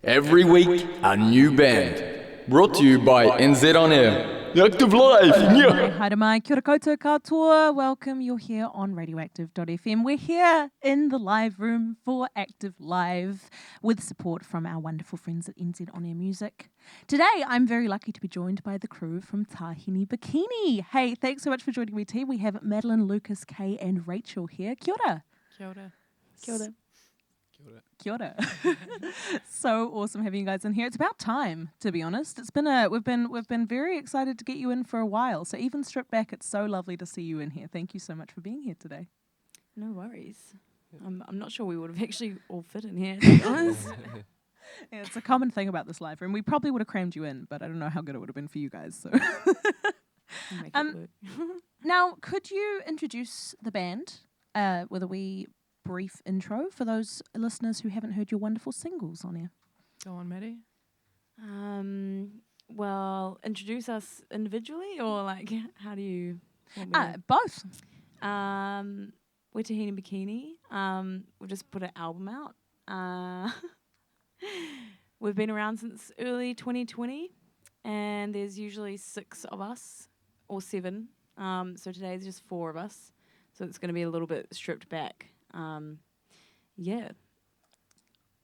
Every week, a new band. Brought to you by NZ On Air. Active Live! Yeah. Haere mai, kia ora koutou katoa. Welcome, you're here on radioactive.fm. We're here in the live room for Active Live with support from our wonderful friends at NZ On Air Music. Today, I'm very lucky to be joined by the crew from Tahini Bikini. Hey, thanks so much for joining me, team. We have Madeline, Lucas, Kay, and Rachel here. Kia ora. Kia ora. Kia ora. Kia ora. So awesome having you guys in here. It's about time, to be honest. It's been we've been very excited to get you in for a while. So even stripped back, it's so lovely to see you in here. Thank you so much for being here today. No worries. I'm not sure we would have actually all fit in here, to be honest. Yeah, it's a common thing about this live room. We probably would have crammed you in, but I don't know how good it would have been for you guys. So We'll make it work. now, could you introduce the band with a wee brief intro for those listeners who haven't heard your wonderful singles on air? Go on, Maddie. Well, introduce us individually, or like, how do you want me to? Both. We're Tahini Bikini. We've just put an album out. We've been around since early 2020, and there's usually 6 of us, or 7. So today's just 4 of us. So it's going to be a little bit stripped back. Yeah.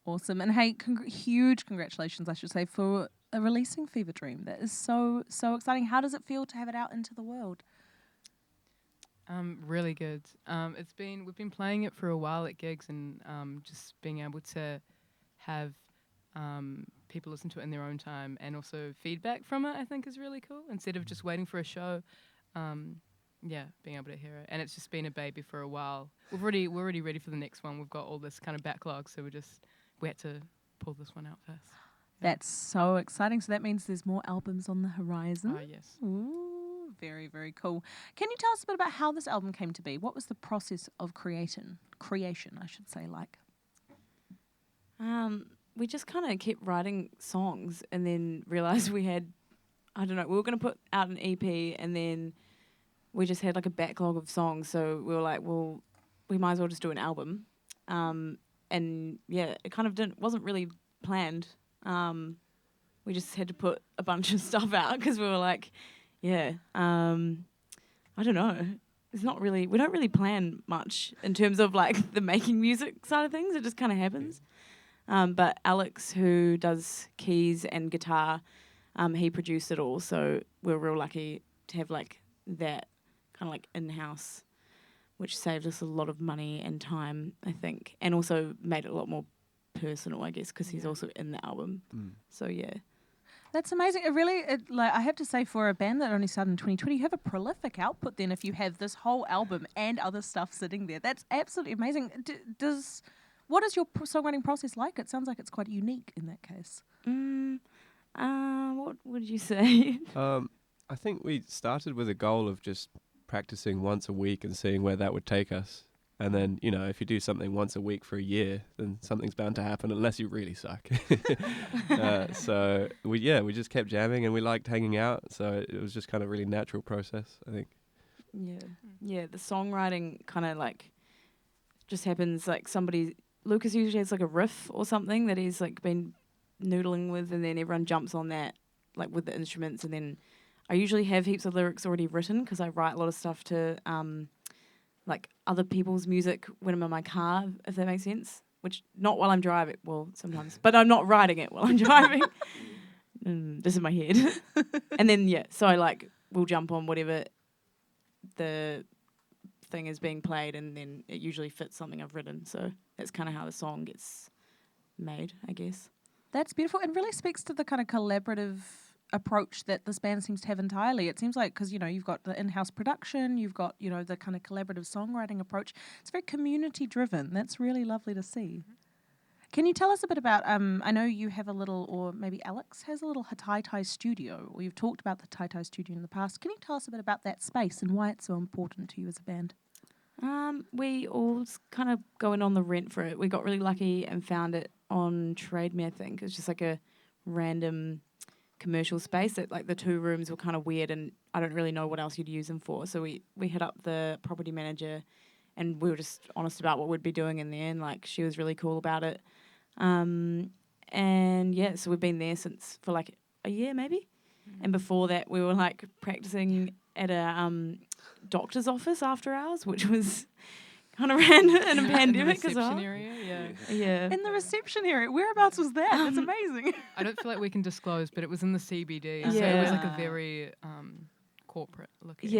Awesome. And hey, huge congratulations, I should say, for releasing Fever Dream. That is so exciting. How does it feel to have it out into the world? Really good. We've been playing it for a while at gigs, and just being able to have people listen to it in their own time and also feedback from it, I think is really cool. Instead of just waiting for a show, being able to hear it. And it's just been a baby for a while. We're already ready for the next one. We've got all this kind of backlog, so we had to pull this one out first. That's so exciting. So that means there's more albums on the horizon. Yes. Ooh, very, very cool. Can you tell us a bit about how this album came to be? What was the process of creation, I should say, like? We just kind of kept writing songs and then realised we had, we were going to put out an EP, and then we just had like a backlog of songs. So we were like, well, we might as well just do an album. And yeah, it kind of wasn't really planned. We just had to put a bunch of stuff out because we were like, I don't know. We don't really plan much in terms of like the making music side of things. It just kind of happens. But Alex, who does keys and guitar, he produced it all. So we're real lucky to have like that kind of like in-house, which saved us a lot of money and time, I think, and also made it a lot more personal, I guess, because he's also in the album. So yeah. That's amazing. I have to say, for a band that only started in 2020, you have a prolific output then if you have this whole album and other stuff sitting there. That's absolutely amazing. What is your songwriting process like? It sounds like it's quite unique in that case. What would you say? I think we started with a goal of just practicing once a week and seeing where that would take us. And then, if you do something once a week for a year, then something's bound to happen unless you really suck. So we just kept jamming, and we liked hanging out. So it was just kind of a really natural process, I think. Yeah. The songwriting kind of like just happens. Like Lucas usually has like a riff or something that he's like been noodling with, and then everyone jumps on that like with the instruments, and then I usually have heaps of lyrics already written because I write a lot of stuff to like other people's music when I'm in my car, if that makes sense. Which, not while I'm driving, well, sometimes, but I'm not writing it while I'm driving. Just in my head. And then, so I will jump on whatever the thing is being played, and then it usually fits something I've written. So that's kind of how the song gets made, I guess. That's beautiful. It really speaks to the kind of collaborative approach that this band seems to have entirely. It seems like, because you've got the in-house production, you've got the kind of collaborative songwriting approach. It's very community driven. That's really lovely to see. Can you tell us a bit about, I know you have a little, or maybe Alex has a little Tai Tai studio, or you've talked about the Tai Tai studio in the past. Can you tell us a bit about that space and why it's so important to you as a band? We all kind of go in on the rent for it. We got really lucky and found it on Trade Me, I think. It's just like a random commercial space that like the 2 rooms were kind of weird, and I don't really know what else you'd use them for. So we hit up the property manager, and we were just honest about what we'd be doing in there, and like she was really cool about it. And yeah, so we've been there for like a year maybe. And before that, we were like practicing at a doctor's office after hours, which was kind of random in a pandemic as well. In the reception area, yeah. Yeah. In the reception area. Whereabouts was that? That's amazing. I don't feel like we can disclose, but it was in the CBD, so it Yeah. was like a very corporate looking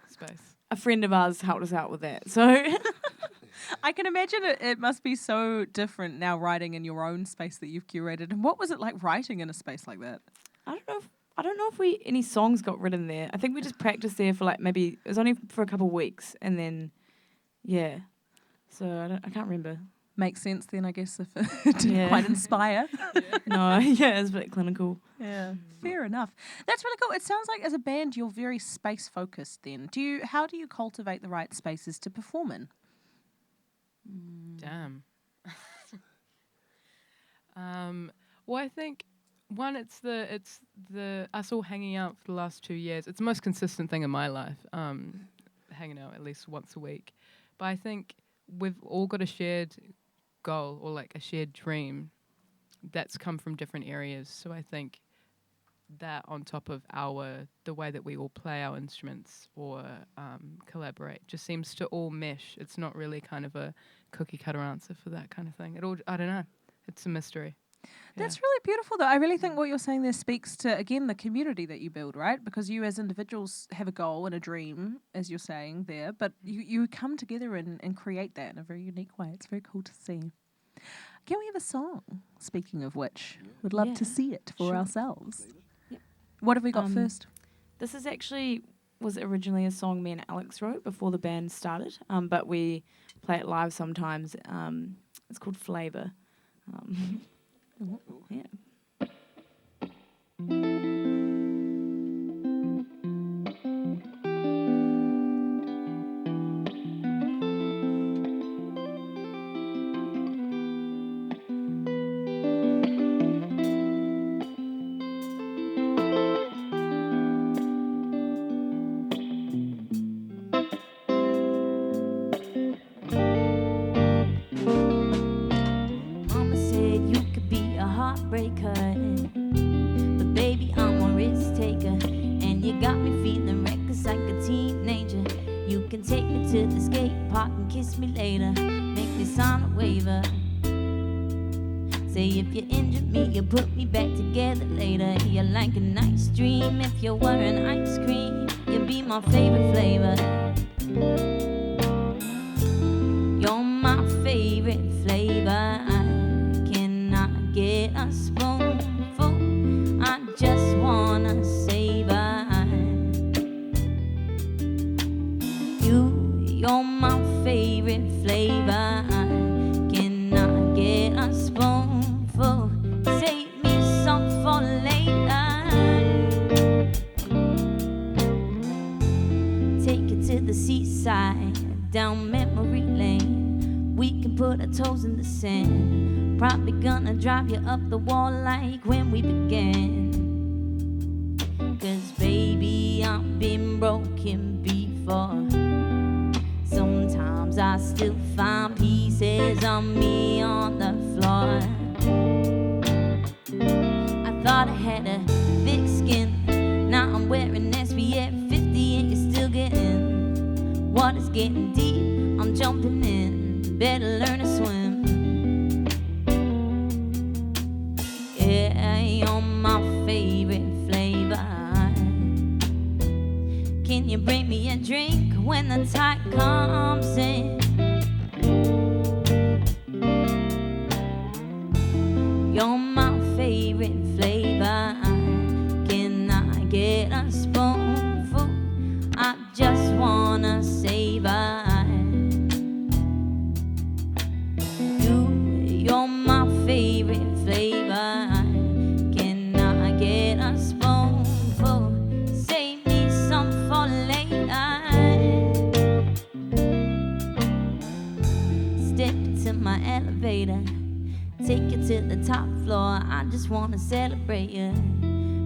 space. A friend of ours helped us out with that. So I can imagine it must be so different now writing in your own space that you've curated. And what was it like writing in a space like that? I don't know if any songs got written there. I think we just practiced there for like maybe it was only for a couple of weeks, and then yeah. So I can't remember. Makes sense then, I guess, if it didn't quite inspire. No, yeah, it's a bit clinical. Yeah, fair enough. That's really cool. It sounds like as a band you're very space focused then. How do you cultivate the right spaces to perform in? Damn. Well, I think one, it's the us all hanging out for the last 2 years. It's the most consistent thing in my life. Hanging out at least once a week. But I think we've all got a shared goal or like a shared dream that's come from different areas. So I think that on top of the way that we all play our instruments or collaborate just seems to all mesh. It's not really kind of a cookie cutter answer for that kind of thing. I don't know. It's a mystery. That's really beautiful, though. I really think what you're saying there speaks to, again, the community that you build, right? Because you as individuals have a goal and a dream, as you're saying there, but you come together and create that in a very unique way. It's very cool to see. Can we have a song, speaking of which? We'd love to see it for ourselves. Yep. What have we got first? This was originally a song me and Alex wrote before the band started, but we play it live sometimes. It's called Flavour. Yeah. But baby, I'm a risk taker, and you got me feeling reckless like a teenager. You can take me to the skate park and kiss me later, make me sign a waiver. Say if you injured me, you put me back together later. You're like a nice dream if you're wearing ice cream. You'll be my favorite flavor. You're my favorite flavor. Get a spoonful, I just wanna savor you. You're my favorite flavor. Can I get a spoonful? Save me some for later. Take it to the seaside, down memory lane. We can put our toes in the sand. Probably gonna drive you up the wall like when we began. 'Cause baby, I've been broken before. Sometimes I still find pieces of me on the floor. I thought I had a thick skin. Now I'm wearing SPF 50 and you're still getting. Water's getting deep, I'm jumping in. Better learn to swim. Yeah, you're my favorite flavor. Can you bring me a drink when the tide comes in? You're my favorite flavor. Can I get a spoonful? I just wanna savor you. You're my favorite flavor. Can I get a spoonful? Save me some for later. Step to my elevator, take you to the top floor. I just wanna celebrate you.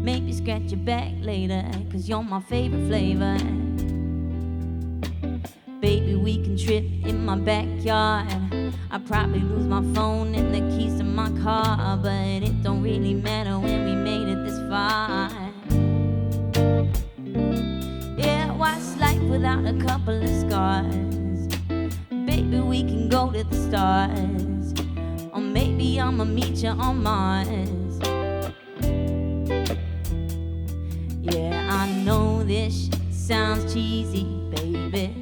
Maybe scratch your back later, 'cause you're my favorite flavor. Baby, we can trip in my backyard. I probably lose my phone and the keys to my car, but it don't really matter when we made it this far. Yeah, what's life without a couple of scars? Baby, we can go to the stars, or maybe I'ma meet you on Mars. Yeah, I know this shit sounds cheesy, baby.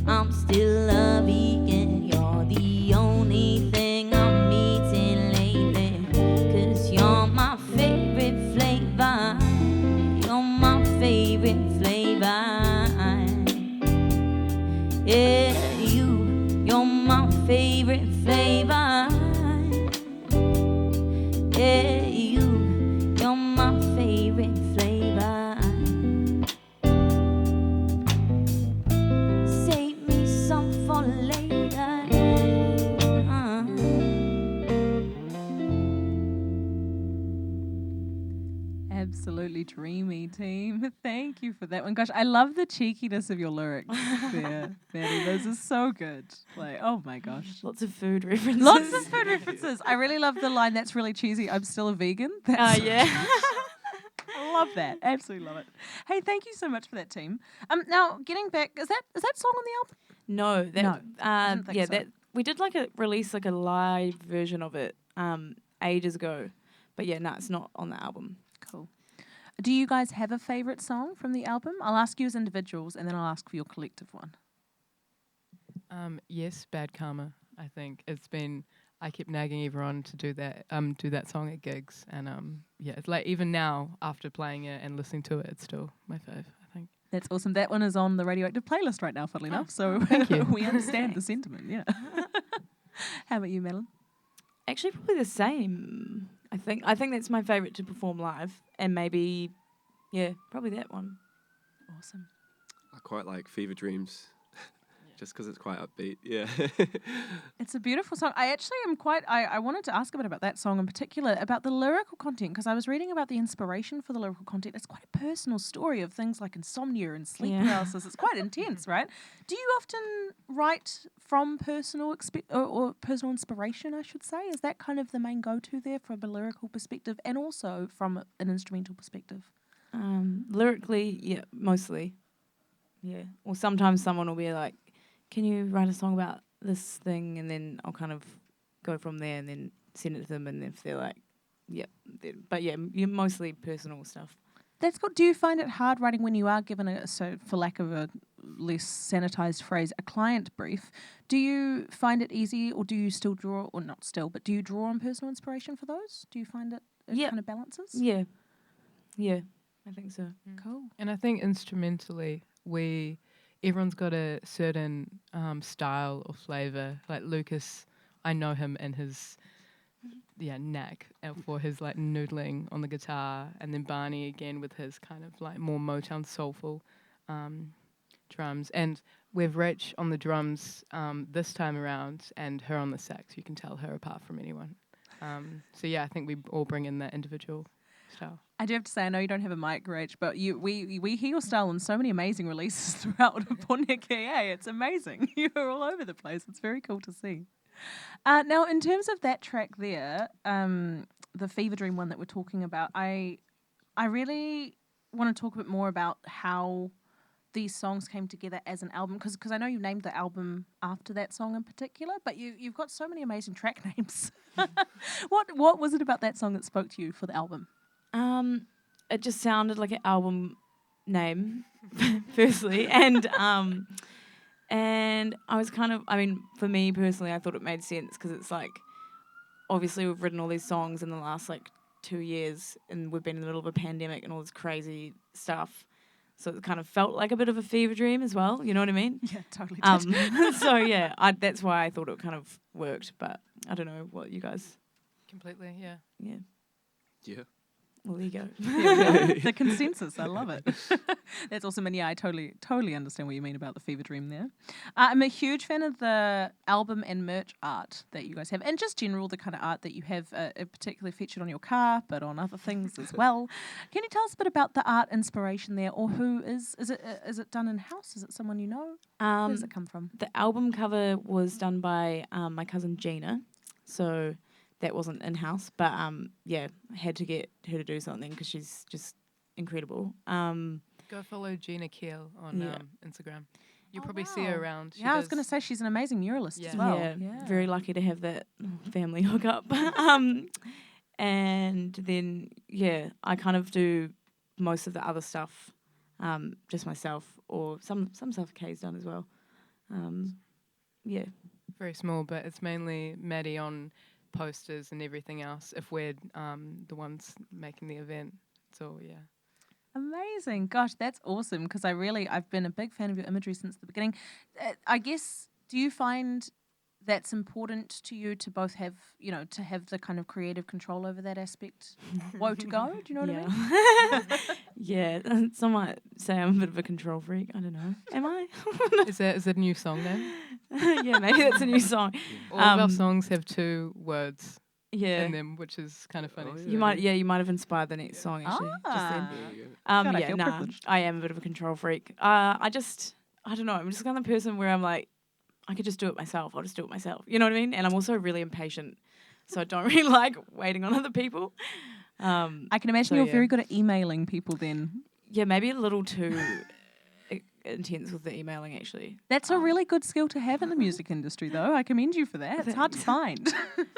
I'm still a vegan. You're the only thing I'm eating lately, 'cause you're my favorite flavor. You're my favorite flavor. Yeah, you're my favorite flavor. Yeah, you're my favorite flavor. Save me some for later. Absolutely dreamy, team. Thank you for that one. Gosh, I love the cheekiness of your lyrics there, Maddie. Those are so good. Like, oh my gosh. Lots of food references. Lots of food references. I really love the line, that's really cheesy, I'm still a vegan. That's Yeah. I love that. Absolutely love it. Hey, thank you so much for that, team. Now, getting back, is that song on the album? No, No, I didn't think so. that we did release a live version of it ages ago, but yeah, no, it's not on the album. Cool. Do you guys have a favourite song from the album? I'll ask you as individuals, and then I'll ask for your collective one. Yes, Bad Karma. I think it's been. I kept nagging everyone to do that song at gigs, and yeah, it's like even now after playing it and listening to it, it's still my fave. I think. That's awesome. That one is on the Radioactive playlist right now, funnily enough. So thank you. we understand the sentiment. Yeah. How about you, Madeline? Actually, probably the same. I think that's my favourite to perform live, and maybe, yeah, probably that one. Awesome. I quite like Fever Dreams, just because it's quite upbeat. Yeah. It's a beautiful song. I actually am I wanted to ask a bit about that song in particular, about the lyrical content, because I was reading about the inspiration for the lyrical content. It's quite a personal story of things like insomnia and sleep paralysis. It's quite intense, right? Do you often write from personal or personal inspiration, I should say? Is that kind of the main go-to there from a lyrical perspective and also from an instrumental perspective? Lyrically, yeah, mostly. Yeah. Or sometimes someone will be like, can you write a song about this thing? And then I'll kind of go from there and then send it to them. And if they're like, yeah. But yeah, mostly personal stuff. That's good. Do you find it hard writing when you are given so for lack of a less sanitized phrase, a client brief? Do you find it easy, or do you still draw, or not still, but do you draw on personal inspiration for those? Do you find it kind of balances? Yeah. Yeah, I think so. Cool. And I think instrumentally, everyone's got a certain style or flavour. Like Lucas, I know him and his knack for his like noodling on the guitar, and then Barney again with his kind of like more Motown soulful drums. And we've Rach on the drums this time around, and her on the sax. You can tell her apart from anyone. So yeah, I think we all bring in that individual style. I do have to say, I know you don't have a mic, Rach, but we hear your style on so many amazing releases throughout Pōneke. It's amazing. You're all over the place. It's very cool to see. Now, in terms of that track there, the Fever Dream one that we're talking about, I really want to talk a bit more about how these songs came together as an album, because I know you named the album after that song in particular, but you've got so many amazing track names. What was it about that song that spoke to you for the album? It just sounded like an album name, firstly, and I was kind of, I mean, for me personally, I thought it made sense because it's like, obviously we've written all these songs in the last like 2 years, and we've been in the middle of a pandemic and all this crazy stuff. So it kind of felt like a bit of a fever dream as well. You know what I mean? Yeah, totally did. So yeah, that's why I thought it kind of worked. But I don't know what you guys. Completely, yeah. Yeah. Yeah. Well, there you go. The consensus, I love it. That's awesome. And yeah, I totally understand what you mean about the fever dream there. I'm a huge fan of the album and merch art that you guys have, and just general the kind of art that you have, particularly featured on your car, but on other things as well. Can you tell us a bit about the art inspiration there, or who is it done in house? Is it someone you know? Where does it come from? The album cover was done by my cousin Gina, so that wasn't in house, but yeah, I had to get her to do something because she's just incredible. Go follow Gina Keel on Instagram. You'll probably see her around. I was going to say she's an amazing muralist as well. Yeah, very lucky to have that family hookup. And then I kind of do most of the other stuff just myself, or some stuff Kay's done as well. Very small, but it's mainly Maddie on posters and everything else. If we're the ones making the event, so Amazing. Gosh, that's awesome, because I've been a big fan of your imagery since the beginning. I guess, do you find that's important to you to both have, to have the kind of creative control over that aspect? Woe to go, do you know what I mean? Yeah, some might say I'm a bit of a control freak. I don't know. Am I? Is it a new song then? Yeah, maybe that's a new song. All of our songs have 2 words in them, which is kind of funny. You might have inspired the next song actually. Just then. God, I feel privileged. I am a bit of a control freak. I don't know. I'm just kind of person where I'm like, I could just do it myself. I'll just do it myself. You know what I mean? And I'm also really impatient, so I don't really like waiting on other people. I can imagine you're very good at emailing people then. Yeah, maybe a little too intense with the emailing, actually. That's a really good skill to have in the music industry, though. I commend you for that. It's hard to find.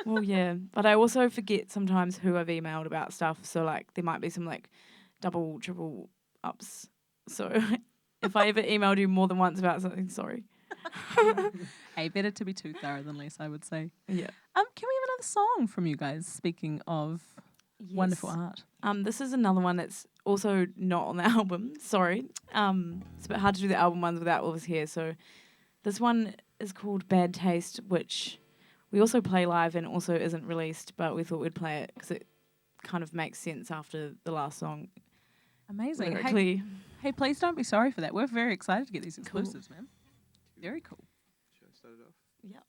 Well, yeah. But I also forget sometimes who I've emailed about stuff. So, like, there might be some, like, double, triple ups. So, if I ever emailed you more than once about something, sorry. Hey, better to be too thorough than less, I would say. Yeah. Can we have another song from you guys, speaking of wonderful art? This is another one that's also not on the album. Sorry. It's a bit hard to do the album ones without Elvis here. So this one is called Bad Taste, which we also play live and also isn't released, but we thought we'd play it because it kind of makes sense after the last song. Amazing. Lyrically. Hey, please don't be sorry for that. We're very excited to get these exclusives, man. Very cool. Should I start it off? Yeah.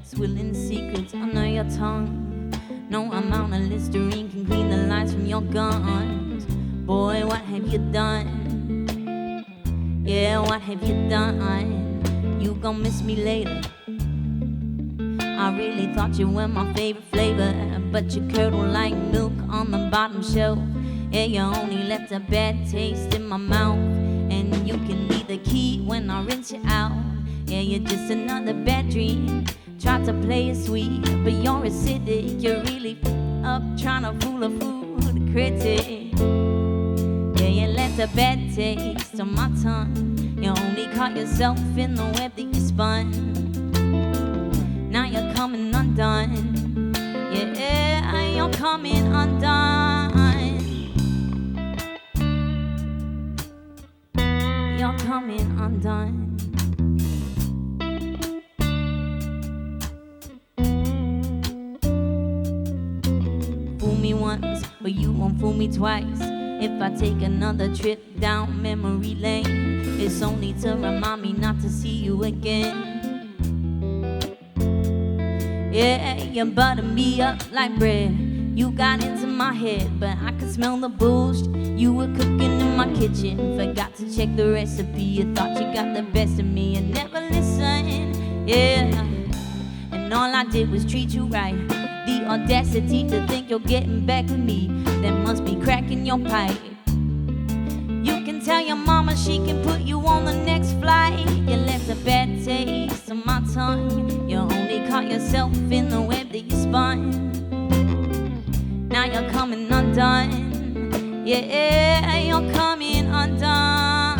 Swilling secrets under your tongue. No amount of Listerine can clean the lights from your guns. Boy, what have you done? Yeah, what have you done? You gon' miss me later. I really thought you were my favorite flavor, but you curdle like milk on the bottom shelf. Yeah, you only left a bad taste in my mouth, and you can be the key when I rinse you out. Yeah, you're just another bad dream. Tried to play it sweet, but you're acidic. You're really up trying to fool a food critic. Yeah, you left a bad taste on my tongue. You only caught yourself in the web that you spun. Now you're coming undone. Yeah, you're coming undone. You're coming undone. Once, but you won't fool me twice. If I take another trip down memory lane, it's only to remind me not to see you again. Yeah, you butter me up like bread. You got into my head, but I could smell the bullshit. You were cooking in my kitchen, forgot to check the recipe. You thought you got the best of me and never listened. Yeah, and all I did was treat you right. The audacity to think you're getting back with me, that must be cracking your pipe. You can tell your mama she can put you on the next flight. You left a bad taste on my tongue. You only caught yourself in the web that you spun. Now you're coming undone. Yeah, you're coming undone.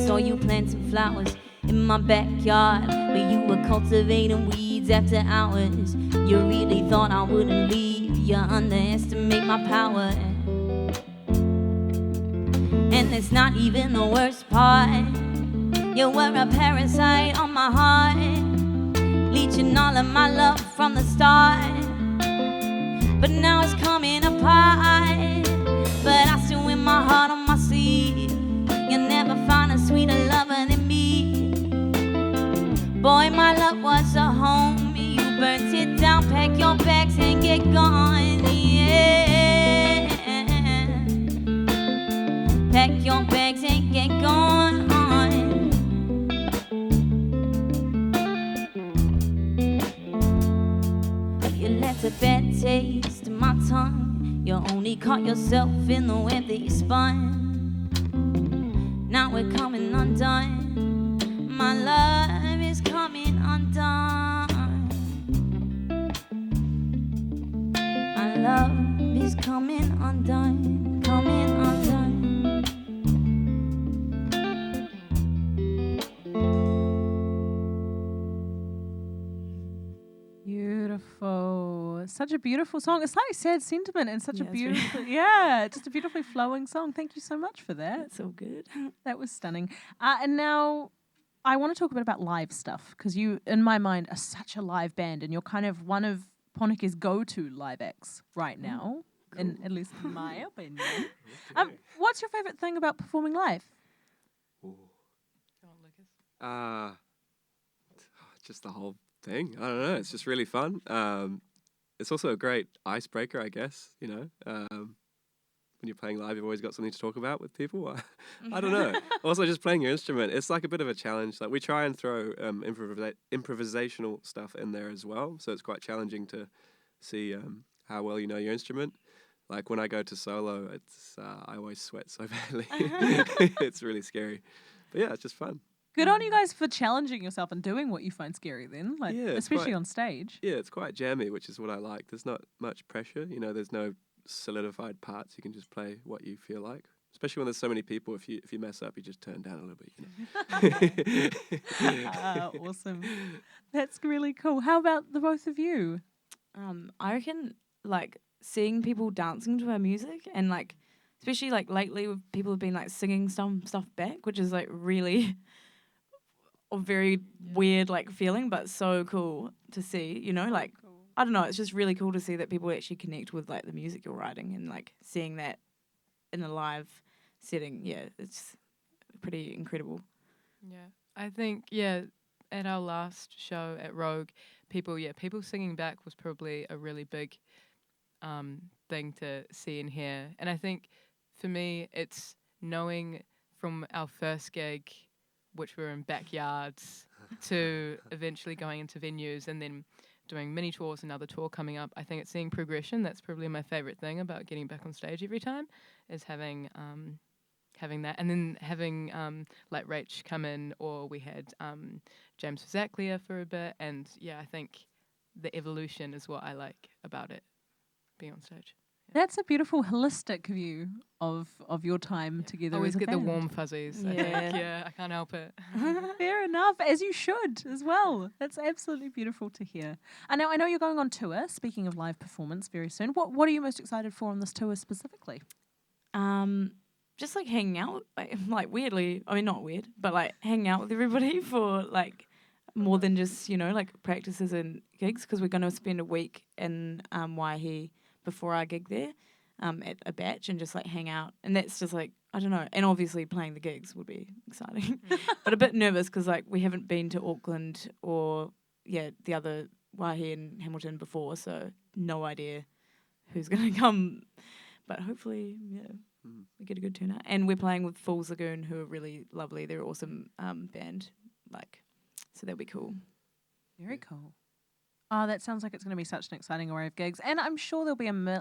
saw you planting flowers in my backyard, but you were cultivating weeds after hours. You really thought I wouldn't leave. You underestimate my power. And it's not even the worst part. You were a parasite on my heart, leeching all of my love from the start. But now it's coming apart. But I still wear my heart on my sleeve. You'll never find a sweeter lover than me. Boy, my love was a home. You burnt it down, pack your bags and get gone. Yeah. Pack your bags and get gone. You left a bad taste in my tongue. You only caught yourself in the web that you spun. Now we're coming undone. My love is coming undone. My love is coming undone. Coming undone. Beautiful. Such a beautiful song. It's like sad sentiment and such a Yeah, it's really- beautiful, yeah, just a beautifully flowing song. Thank you so much for that. That's all good. That was stunning. And now I want to talk a bit about live stuff because you, in my mind, are such a live band and you're kind of one of Poneke's go-to live acts right now, in at least in my opinion. What's your favourite thing about performing live? Go on, Lucas. Just the whole thing. I don't know. It's just really fun. It's also a great icebreaker, I guess. You know, when you're playing live, you've always got something to talk about with people. I don't know. Also, just playing your instrument, it's like a bit of a challenge. Like we try and throw improvisational stuff in there as well, so it's quite challenging to see how well you know your instrument. Like when I go to solo, it's I always sweat so badly. It's really scary, but yeah, it's just fun. Good on you guys for challenging yourself and doing what you find scary then, like Yeah, it's especially quite- on stage. Yeah, it's quite jammy, which is what I like. There's not much pressure. You know, there's no solidified parts. You can just play what you feel like. Especially when there's so many people, if you mess up, you just turn down a little bit. You know? Awesome. That's really cool. How about the both of you? I reckon like seeing people dancing to our music and like especially like lately people have been like singing some stuff back, which is like really a very weird like feeling, but so cool to see, you know, like I don't know, it's just really cool to see that people actually connect with like the music you're writing and like seeing that in a live setting. Yeah, it's pretty incredible. Yeah, I think at our last show at Rogue, people singing back was probably a really big thing to see and hear. And I think for me, it's knowing from our first gig, which were in backyards, to eventually going into venues and then doing mini tours, another tour coming up. I think it's seeing progression. That's probably my favorite thing about getting back on stage every time, is having that, and then having like Rach come in, or we had James Fazaklia for a bit, and yeah, I think the evolution is what I like about it, being on stage. That's a beautiful holistic view of your time together. I always as a get the band. warm fuzzies. I Yeah. think. Yeah, I can't help it. Fair enough, as you should as well. That's absolutely beautiful to hear. And now I know you're going on tour. Speaking of live performance, very soon. What are you most excited for on this tour specifically? Just like hanging out, like weirdly, I mean not weird, but like hanging out with everybody for like more than just, you know, like practices and gigs, because we're going to spend a week in Waihi before our gig there at a batch and just like hang out, and that's just like I don't know, and obviously playing the gigs would be exciting but a bit nervous because like we haven't been to Auckland or the other Waihi and Hamilton before, so no idea who's going to come, but hopefully we get a good turnout. And we're playing with Fool's Lagoon, who are really lovely. They're an awesome band, like, so that'll be cool. Very cool. Oh, that sounds like it's going to be such an exciting array of gigs, and I'm sure there'll be an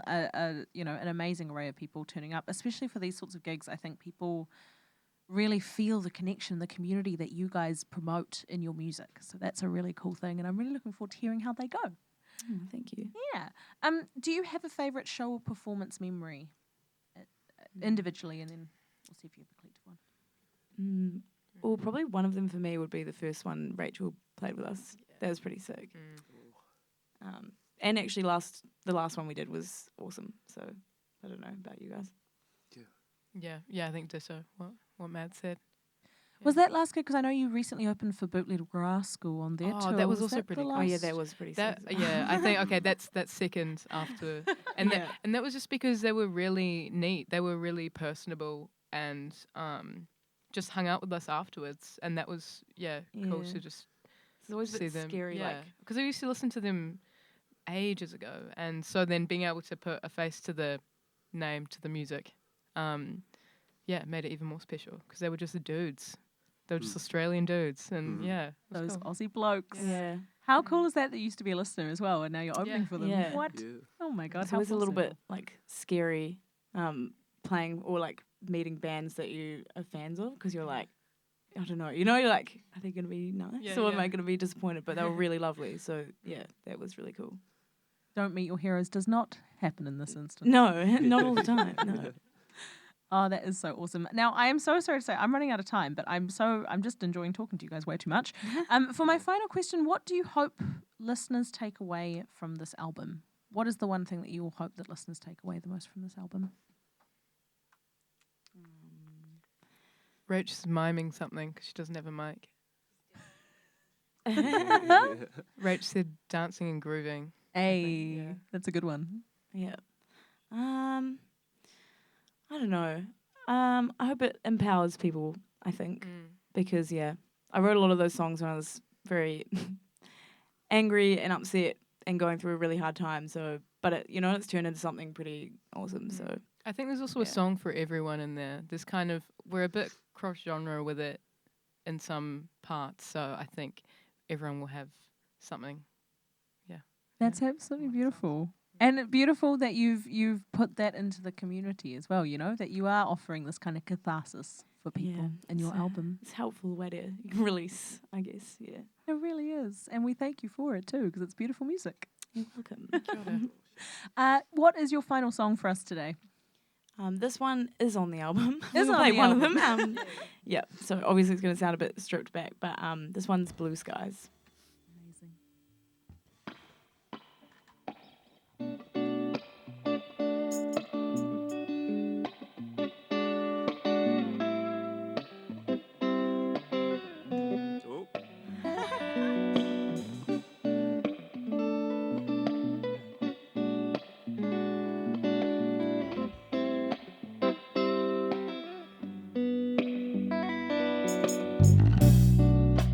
amazing array of people turning up, especially for these sorts of gigs. I think people really feel the connection, the community that you guys promote in your music. So that's a really cool thing, and I'm really looking forward to hearing how they go. Thank you. Yeah. Do you have a favourite show or performance memory, individually, and then we'll see if you have a collective one? Well, probably one of them for me would be the first one Rachel played with us. That was pretty sick. And actually, the last one we did was awesome. So I don't know about you guys. Yeah, I think ditto. What Matt said. Was that last gig? Because I know you recently opened for Bootleg Grass School on their tour. That was also that pretty the cool. Oh yeah, last- that was pretty That sick. yeah, I think okay, that's second after, and Yeah. that was just because they were really neat. They were really personable and just hung out with us afterwards, and that was cool Yeah. to just It's always a see bit them. scary. Yeah, Like, because I used to listen to them ages ago, and so then being able to put a face to the name, to the music, made it even more special because they were just the dudes. They were just Australian dudes, and it was Those cool. Aussie blokes. yeah, How cool is that you used to be a listener as well and now you're opening Yeah. for them? Yeah. What? Yeah. Oh my God. it's how always a little awesome. bit like scary, playing or like meeting bands that you are fans of because you're like, I don't know, you're like, are they gonna be nice Yeah, or am yeah. I gonna be disappointed? But they were really lovely. So yeah, that was really cool. Don't meet your heroes does not happen in this instance. No, not all the time. No. Oh, that is so awesome. Now, I am so sorry to say I'm running out of time, but I'm just enjoying talking to you guys way too much. For my final question, what do you hope listeners take away from this album? What is the one thing that you all hope that listeners take away the most from this album? Rach is miming something because she doesn't have a mic. Rach said dancing and grooving. Hey, yeah. that's a good one. Yeah. I don't know. I hope it empowers people, I think. Because, I wrote a lot of those songs when I was very angry and upset and going through a really hard time. So, but it's turned into something pretty awesome. So, I think there's also a song for everyone in there. There's we're a bit cross genre with it in some parts. So I think everyone will have something. That's absolutely beautiful. And beautiful that you've put that into the community as well, that you are offering this kind of catharsis for people in your album. It's a helpful way to release, I guess. Yeah. It really is. And we thank you for it too, because it's beautiful music. You're welcome. What is your final song for us today? This one is on the album. Is We'll on play the one album. of them. Yeah. So obviously it's going to sound a bit stripped back, but this one's Blue Skies. Amazing.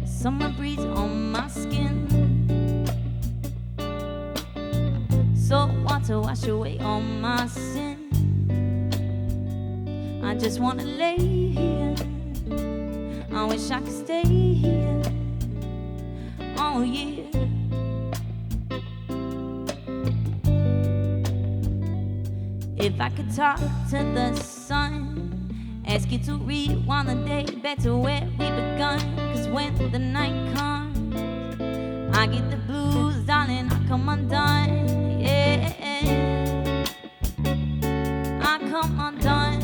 Summer breeze on my skin, salt water wash away all my sin. I just wanna lay here, I wish I could stay here all year. If I could talk to the sun, ask you to rewind the day back to where we begun. Cause when the night comes, I get the blues, darling, I come undone. Yeah, I come undone.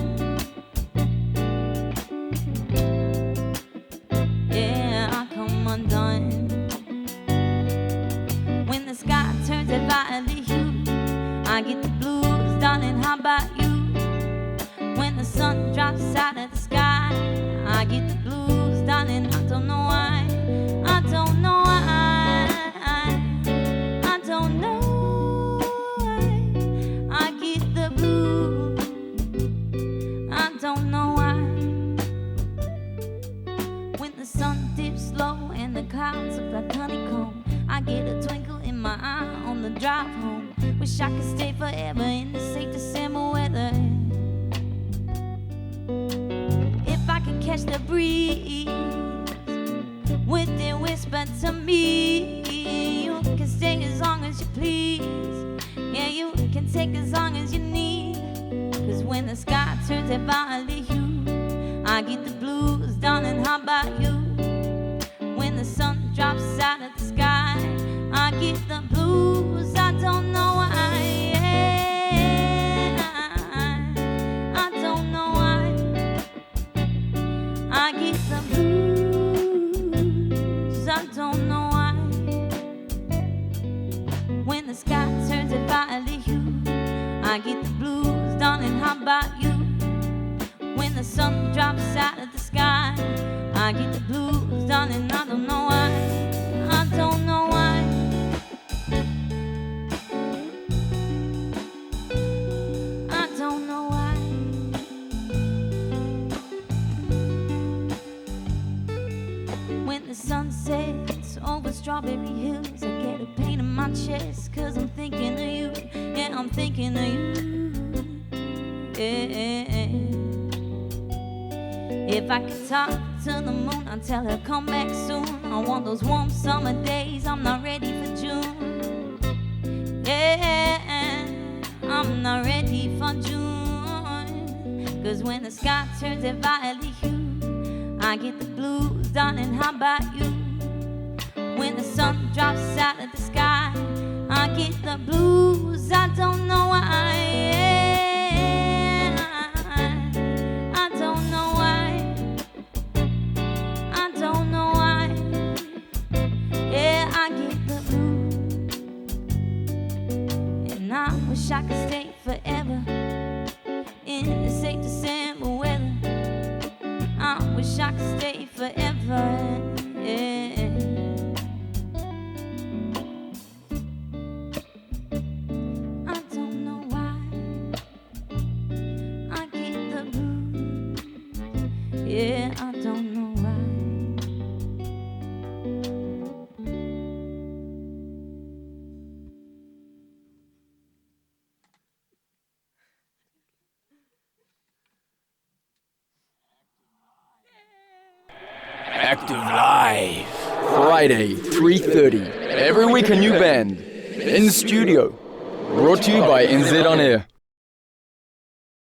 Yeah, I come undone. When the sky turns a violet hue, I get the blues, darling, how about you? When the sun drops out of the sky, I get the blues, darling, I don't know why. I don't know why. I don't know why. I get the blues. I don't know why. When the sun dips low and the clouds look like honeycomb, I get a twinkle in my eye on the drive home. Wish I could stay forever in the safe December weather. If I could catch the breeze, would it whisper to me? You can stay as long as you please. Yeah, you can take as long as you need. Cause when the sky turns a violet hue, I get the blues, darling, how about you? When the sun drops out of the sky, I get the blues, I don't know why. I don't know why. I get the blues. I get the blues, darling, how about you? When the sun drops out of the sky, I get the blues, darling, I don't know why. I don't know why. I don't know why. When the sun sets over Strawberry Hills, I get a pain in my chest, 'cause I'm thinking of you. Yeah, I'm thinking of you. Yeah. If I could talk to the moon, I'd tell her come back soon. I want those warm summer days, I'm not ready for June. Yeah, I'm not ready for June. 'Cause when the sky turns a violet hue, I get the blues, darling, how about you? When the sun drops out of the sky, I get the blues, I don't know why. Yeah, I don't know why. I don't know why. Yeah, I get the blues. And I wish I could stay forever in the safe December weather. I wish I could stay forever. Yeah. I don't know why. I get the blues. Yeah, I don't know why. Active Live. Friday, 3:30. Every week a new band. In the studio. Brought to you by NZ On Air.